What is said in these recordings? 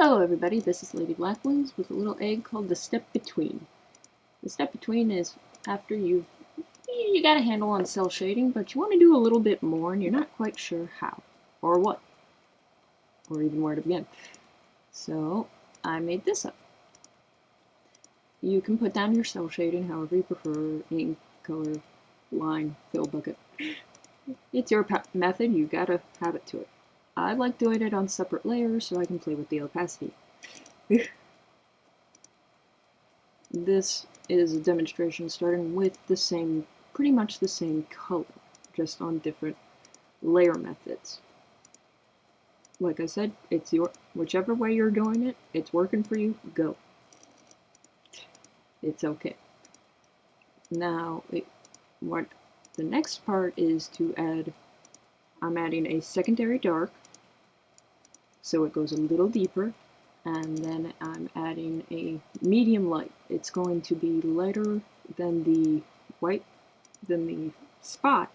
Hello everybody, this is Lady Blackwings with a little egg called the Step Between. The Step Between is after you got a handle on cell shading, but you want to do a little bit more and you're not quite sure how, or what, or even where to begin. So I made this up. You can put down your cell shading however you prefer, ink, color, line, fill bucket. It's your method, you gotta have it to it. I like doing it on separate layers so I can play with the opacity. This is a demonstration starting with pretty much the same color, just on different layer methods. Like I said, it's whichever way you're doing it, it's working for you, go. It's okay. Now, what the next part is to add, I'm adding a secondary dark, so it goes a little deeper, and then I'm adding a medium light. It's going to be lighter than the spot,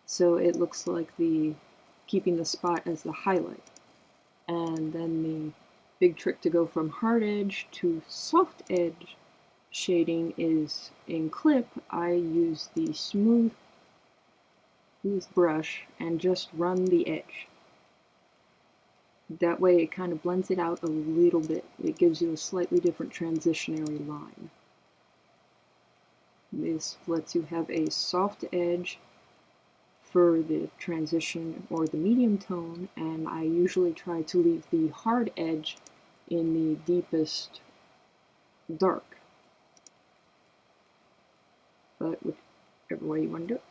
so it looks like keeping the spot as the highlight. And then the big trick to go from hard edge to soft edge shading is in Clip, I use the smooth brush and just run the edge. That way it kind of blends it out a little bit. It gives you a slightly different transitionary line. This lets you have a soft edge for the transition or the medium tone, and I usually try to leave the hard edge in the deepest dark. But whichever way you want to do it.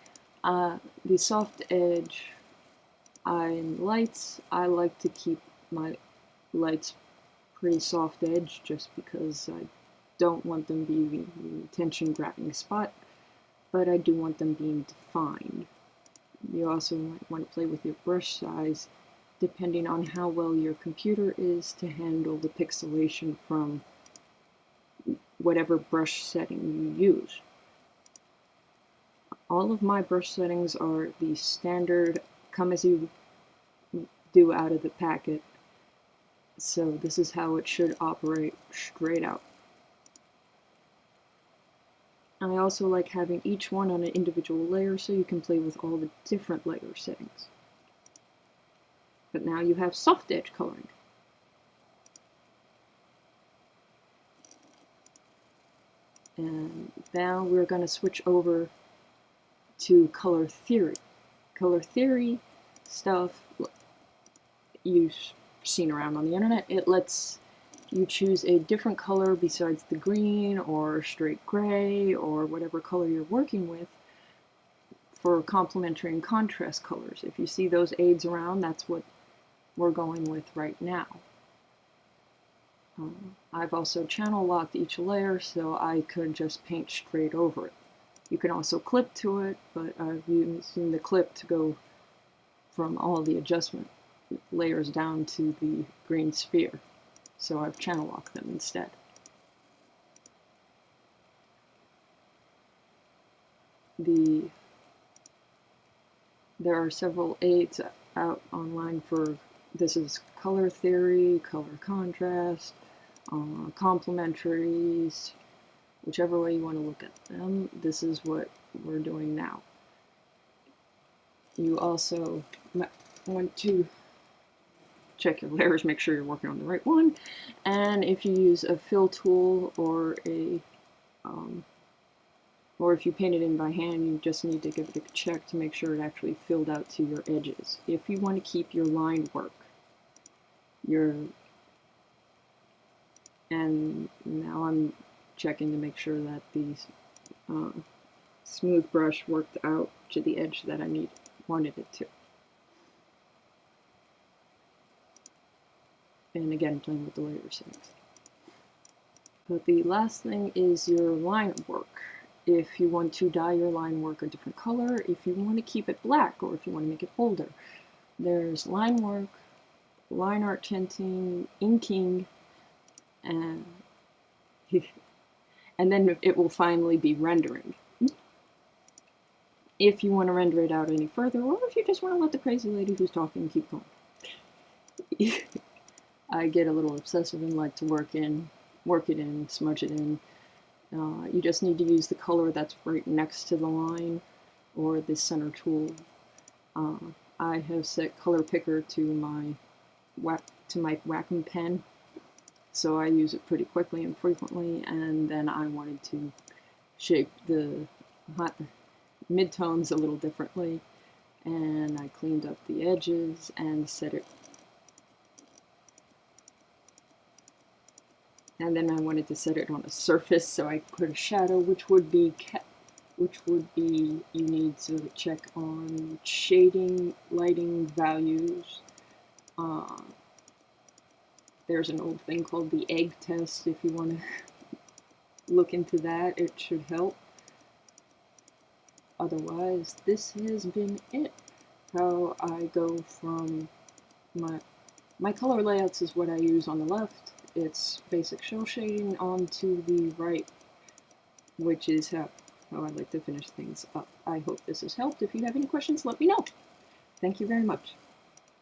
The soft edge in lights, I like to keep my lights pretty soft edge just because I don't want them being the attention-grabbing spot, but I do want them being defined. You also might want to play with your brush size depending on how well your computer is to handle the pixelation from whatever brush setting you use. All of my brush settings are the standard come as you do out of the packet, so this is how it should operate straight out. I also like having each one on an individual layer so you can play with all the different layer settings. But now you have soft edge coloring. And now we're going to switch over to color theory. Color theory stuff you've seen around on the internet. It lets you choose a different color besides the green or straight gray or whatever color you're working with for complementary and contrast colors. If you see those aids around, that's what we're going with right now. I've also channel locked each layer so I could just paint straight over it. You can also clip to it, but I've using the clip to go from all the adjustment layers down to the green sphere. So I've channel locked them instead. There are several aids out online for this is color theory, color contrast, complementaries, whichever way you want to look at them. This is what we're doing now. You also want to check your layers, make sure you're working on the right one, and if you use a fill tool or if you paint it in by hand, you just need to give it a check to make sure it actually filled out to your edges. If you want to keep your line work, and now I'm checking to make sure that the smooth brush worked out to the edge that I wanted it to. And again, playing with the layer settings. But the last thing is your line work. If you want to dye your line work a different color, if you want to keep it black, or if you want to make it bolder, there's line work, line art tinting, inking, and then it will finally be rendering. If you want to render it out any further, or if you just want to let the crazy lady who's talking keep going. I get a little obsessive and like to work it in, smudge it in. You just need to use the color that's right next to the line or the center tool. I have set color picker to my Wacom pen, so I use it pretty quickly and frequently, and then I wanted to shape the midtones a little differently, and I cleaned up the edges and set it. And then I wanted to set it on a surface, so I put a shadow, which would be you need to check on shading, lighting values. There's an old thing called the egg test. If you want to look into that, it should help. Otherwise, this has been it. How I go from my color layouts is what I use on the left. It's basic shell shading onto the right, which is how I like to finish things up. I hope this has helped. If you have any questions, let me know. Thank you very much.